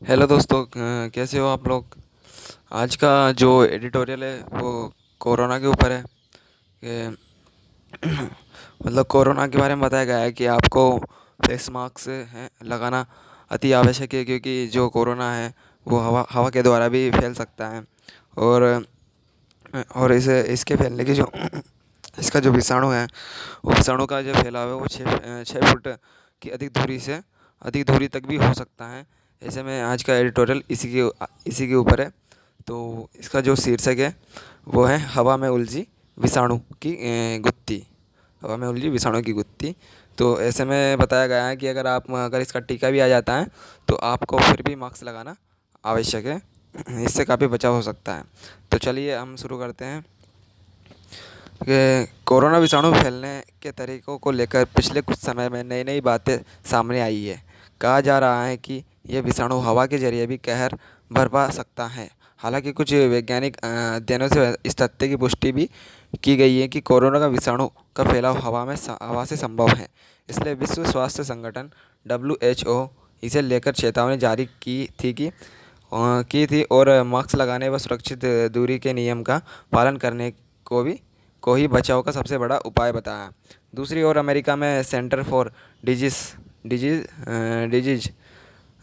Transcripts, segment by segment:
Hello दोस्तों, कैसे हो आप लोग। आज का जो एडिटोरियल है वो कोरोना के ऊपर है कि मतलब कोरोना के बारे में बताया गया है कि आपको फेस मास्क है लगाना अति आवश्यक है, क्योंकि जो कोरोना है वो हवा हवा के द्वारा भी फैल सकता है। और और इसे इसके फैलने की जो इसका जो विषाणु है, वो विषाणु का जो फैलाव है वो 6 फुट की अधिक दूरी तक भी हो सकता है। ऐसे में आज का एडिटोरियल इसी के ऊपर है। तो इसका जो शीर्षक है वो है हवा में उलझी विषाणु की गुत्थी। हवा में उलझी विषाणु की गुत्थी। तो ऐसे में बताया गया है कि अगर इसका टीका भी आ जाता है तो आपको फिर भी मास्क लगाना आवश्यक है। इससे काफ़ी बचाव हो सकता है। तो चलिए हम शुरू करते हैं कि कोरोना विषाणु फैलने के तरीकों को लेकर पिछले कुछ समय में नई नई बातें सामने आई है। कहा जा रहा है कि यह विषाणु हवा के जरिए भी कहर बरपा सकता है। हालांकि कुछ वैज्ञानिक अध्ययनों से इस तथ्य की पुष्टि भी की गई है कि कोरोना का विषाणु का फैलाव हवा से संभव है। इसलिए विश्व स्वास्थ्य संगठन WHO इसे लेकर चेतावनी जारी की थी और मास्क लगाने व सुरक्षित दूरी के नियम का पालन करने को ही बचाव का सबसे बड़ा उपाय बताया। दूसरी ओर अमेरिका में centre for disease disease disease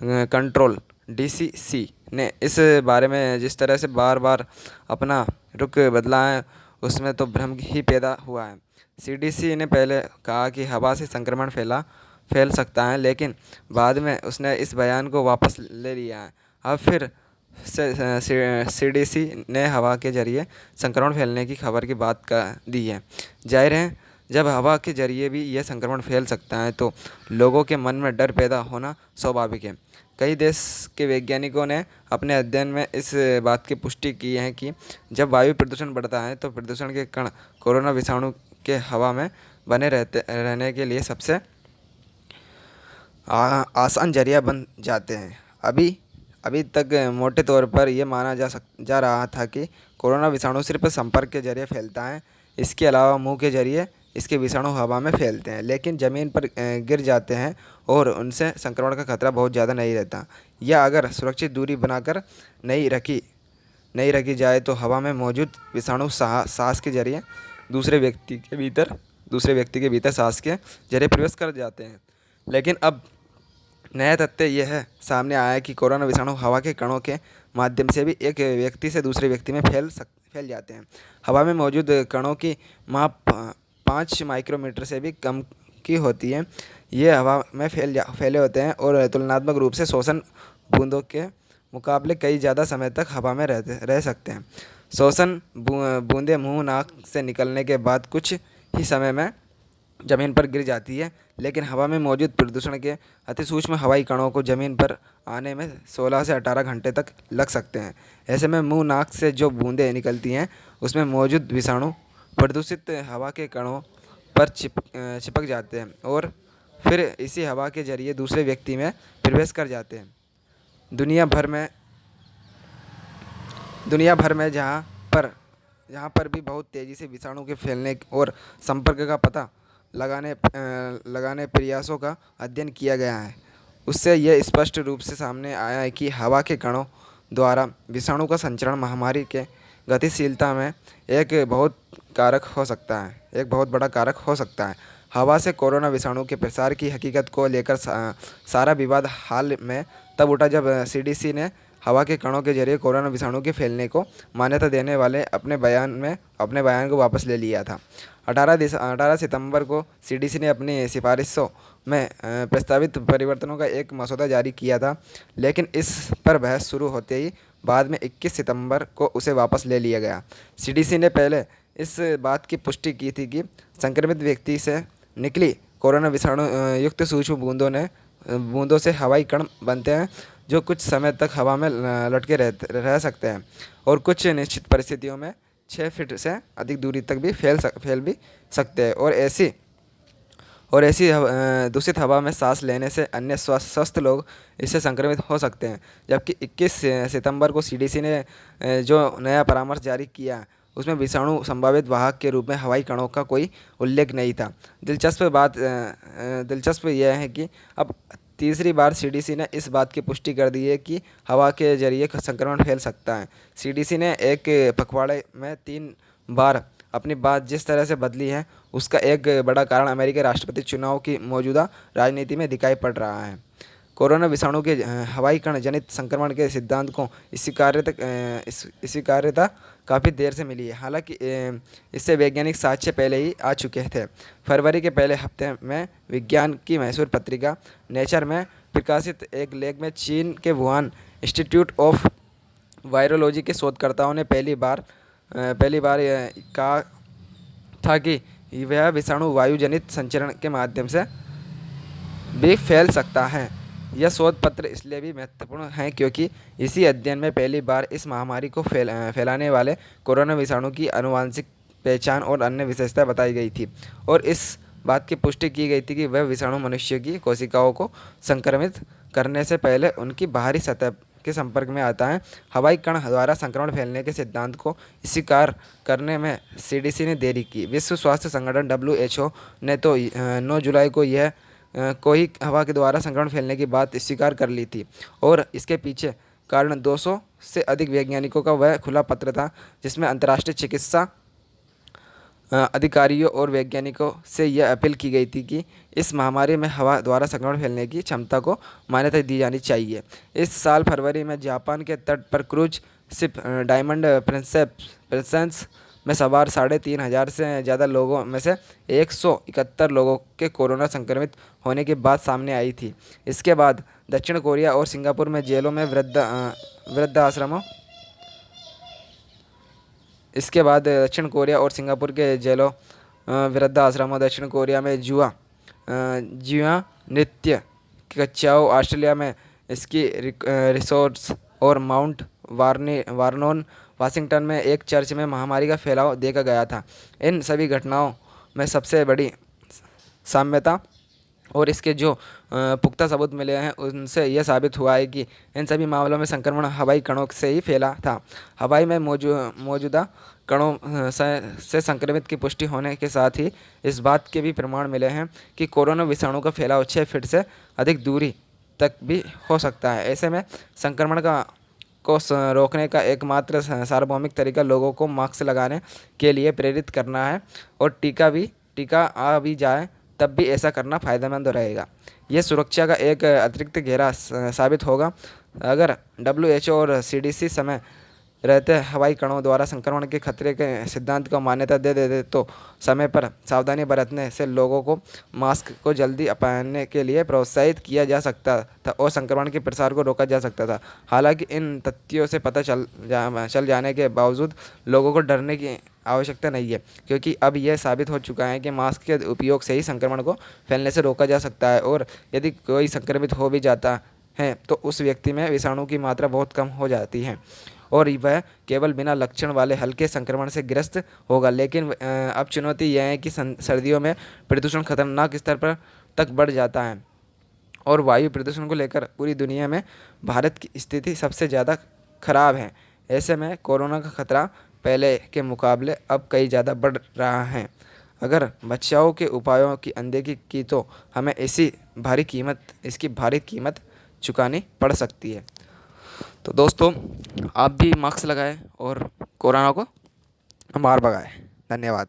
control DCC ने इस बारे में जिस तरह से बार बार अपना रुख बदला है, उसमें तो भ्रम ही पैदा हुआ है। CDC ने पहले कहा कि हवा से संक्रमण फैल सकता है, लेकिन बाद में उसने इस बयान को वापस ले लिया है। अब फिर CDC ने हवा के जरिए संक्रमण फैलने की खबर की बात कर दी है। जाहिर है, जब हवा के जरिए भी यह संक्रमण फैल सकता है तो लोगों के मन में डर पैदा होना स्वाभाविक है। कई देश के वैज्ञानिकों ने अपने अध्ययन में इस बात की पुष्टि की है कि जब वायु प्रदूषण बढ़ता है तो प्रदूषण के कण कोरोना विषाणु के हवा में बने रहने के लिए सबसे आसान जरिया बन जाते हैं। अभी अभी तक मोटे तौर पर यह माना जा रहा था कि कोरोना विषाणु सिर्फ संपर्क के जरिए फैलता है। इसके अलावा मुंह के जरिए इसके विषाणु हवा में फैलते हैं, लेकिन ज़मीन पर गिर जाते हैं और उनसे संक्रमण का खतरा बहुत ज़्यादा नहीं रहता। या अगर सुरक्षित दूरी बनाकर नहीं रखी नहीं रखी जाए तो हवा में मौजूद विषाणु सांस के जरिए दूसरे व्यक्ति के भीतर सांस के जरिए प्रवेश कर जाते हैं। लेकिन अब नया तथ्य यह है सामने आया है कि कोरोना विषाणु हवा के कणों के माध्यम से भी एक व्यक्ति से दूसरे व्यक्ति में फैल जाते हैं। हवा में मौजूद कणों की माप 5 माइक्रोमीटर से भी कम की होती है। ये हवा में फैले होते हैं और तुलनात्मक रूप से श्वसन बूंदों के मुकाबले कई ज़्यादा समय तक हवा में रह सकते हैं। श्वसन बूंदें मुंह नाक से निकलने के बाद कुछ ही समय में ज़मीन पर गिर जाती है, लेकिन हवा में मौजूद प्रदूषण के अतिसूक्ष्म हवाई कणों को ज़मीन पर आने में 16 से 18 घंटे तक लग सकते हैं। ऐसे में मुंह नाक से जो बूंदें निकलती हैं उसमें मौजूद विषाणु प्रदूषित हवा के कणों पर चिपक जाते हैं और फिर इसी हवा के जरिए दूसरे व्यक्ति में प्रवेश कर जाते हैं। दुनिया भर में जहाँ पर भी बहुत तेज़ी से विषाणु के फैलने और संपर्क का पता लगाने प्रयासों का अध्ययन किया गया है, उससे यह स्पष्ट रूप से सामने आया है कि हवा के कणों द्वारा विषाणु का संचरण महामारी के गतिशीलता में एक बहुत बड़ा कारक हो सकता है। हवा से कोरोना विषाणु के प्रसार की हकीकत को लेकर सारा विवाद हाल में तब उठा जब CDC ने हवा के कणों के जरिए कोरोना विषाणु के फैलने को मान्यता देने वाले अपने बयान को वापस ले लिया था। 18 सितंबर को CDC ने अपनी सिफारिशों में प्रस्तावित परिवर्तनों का एक मसौदा जारी किया था, लेकिन इस पर बहस शुरू होते ही बाद में 21 सितंबर को उसे वापस ले लिया गया। CDC ने पहले इस बात की पुष्टि की थी कि संक्रमित व्यक्ति से निकली कोरोना विषाणु युक्त सूक्ष्म बूंदों से हवाई कण बनते हैं, जो कुछ समय तक हवा में लटके रह सकते हैं और कुछ निश्चित परिस्थितियों में 6 फीट से अधिक दूरी तक भी फैल भी सकते हैं। और ऐसी दूषित हवा में सांस लेने से अन्य स्वस्थ लोग इससे संक्रमित हो सकते हैं। जबकि 21 सितंबर को CDC ने जो नया परामर्श जारी किया उसमें विषाणु संभावित वाहक के रूप में हवाई कणों का कोई उल्लेख नहीं था। दिलचस्प यह है कि अब तीसरी बार सीडीसी ने इस बात की पुष्टि कर दी है कि हवा के जरिए संक्रमण फैल सकता है। सीडीसी ने एक पखवाड़े में 3 बार अपनी बात जिस तरह से बदली है, उसका एक बड़ा कारण अमेरिकी राष्ट्रपति चुनाव की मौजूदा राजनीति में दिखाई पड़ रहा है। कोरोना विषाणु के हवाई कण जनित संक्रमण के सिद्धांत को स्वीकार्यता काफ़ी देर से मिली है। हालांकि इससे वैज्ञानिक साक्ष्य पहले ही आ चुके थे। फरवरी के पहले हफ्ते में विज्ञान की मशहूर पत्रिका नेचर में प्रकाशित एक लेख में चीन के वुहान इंस्टीट्यूट ऑफ वायरोलॉजी के शोधकर्ताओं ने पहली बार कहा था कि वह विषाणु वायु जनित संचरण के माध्यम से भी फैल सकता है। यह शोध पत्र इसलिए भी महत्वपूर्ण है क्योंकि इसी अध्ययन में पहली बार इस महामारी को फैलाने वाले कोरोना विषाणु की आनुवंशिक पहचान और अन्य विशेषताएं बताई गई थी और इस बात की पुष्टि की गई थी कि वह विषाणु मनुष्य की कोशिकाओं को संक्रमित करने से पहले उनकी बाहरी सतह के संपर्क में आता है। हवाई कण द्वारा संक्रमण फैलने के सिद्धांत को स्वीकार करने में सीडीसी ने देरी की। विश्व स्वास्थ्य संगठन WHO ने तो 9 जुलाई को यह कोई हवा के द्वारा संक्रमण फैलने की बात स्वीकार कर ली थी और इसके पीछे कारण 200 से अधिक वैज्ञानिकों का वह खुला पत्र था जिसमें अंतर्राष्ट्रीय चिकित्सा अधिकारियों और वैज्ञानिकों से यह अपील की गई थी कि इस महामारी में हवा द्वारा संक्रमण फैलने की क्षमता को मान्यता दी जानी चाहिए। इस साल फरवरी में जापान के तट पर क्रूज शिप डायमंड प्रिंसेस में सवार 3,500 से ज़्यादा लोगों में से 171 लोगों के कोरोना संक्रमित होने की बात सामने आई थी। इसके बाद दक्षिण कोरिया और सिंगापुर में जेलों में वृद्धाश्रमों दक्षिण कोरिया में जुआ नृत्य कक्षाओं, ऑस्ट्रेलिया में स्की रिसोर्ट्स और माउंट वार्नोन वाशिंगटन में एक चर्च में महामारी का फैलाव देखा गया था। इन सभी घटनाओं में सबसे बड़ी साम्यता और इसके जो पुख्ता सबूत मिले हैं उनसे यह साबित हुआ है कि इन सभी मामलों में संक्रमण हवाई कणों से ही फैला था। हवाई में मौजूदा कणों से संक्रमित की पुष्टि होने के साथ ही इस बात के भी प्रमाण मिले हैं कि कोरोना विषाणु का फैलाव 6 फीट से अधिक दूरी तक भी हो सकता है। ऐसे में संक्रमण को रोकने का एकमात्र सार्वभौमिक तरीका लोगों को मास्क लगाने के लिए प्रेरित करना है और टीका आ भी जाए तब भी ऐसा करना फ़ायदेमंद रहेगा। यह सुरक्षा का एक अतिरिक्त घेरा साबित होगा। अगर WHO और CDC समय रहते हवाई कणों द्वारा संक्रमण के खतरे के सिद्धांत को मान्यता दे देते तो समय पर सावधानी बरतने से लोगों को मास्क को जल्दी अपनाने के लिए प्रोत्साहित किया जा सकता था और संक्रमण के प्रसार को रोका जा सकता था। हालांकि इन तथ्यों से पता चल जाने के बावजूद लोगों को डरने की आवश्यकता नहीं है क्योंकि अब यह साबित हो चुका है कि मास्क के उपयोग से ही संक्रमण को फैलने से रोका जा सकता है और यदि कोई संक्रमित हो भी जाता है तो उस व्यक्ति में विषाणु की मात्रा बहुत कम हो जाती है और वह केवल बिना लक्षण वाले हल्के संक्रमण से ग्रस्त होगा। लेकिन अब चुनौती यह है कि सर्दियों में प्रदूषण खतरनाक स्तर पर तक बढ़ जाता है और वायु प्रदूषण को लेकर पूरी दुनिया में भारत की स्थिति सबसे ज़्यादा खराब है। ऐसे में कोरोना का खतरा पहले के मुकाबले अब कई ज़्यादा बढ़ रहा है। अगर बचाव के उपायों की अनदेखी की तो हमें इसकी भारी कीमत चुकानी पड़ सकती है। तो दोस्तों, आप भी मास्क लगाएं और कोरोना को मार भगाएं। धन्यवाद।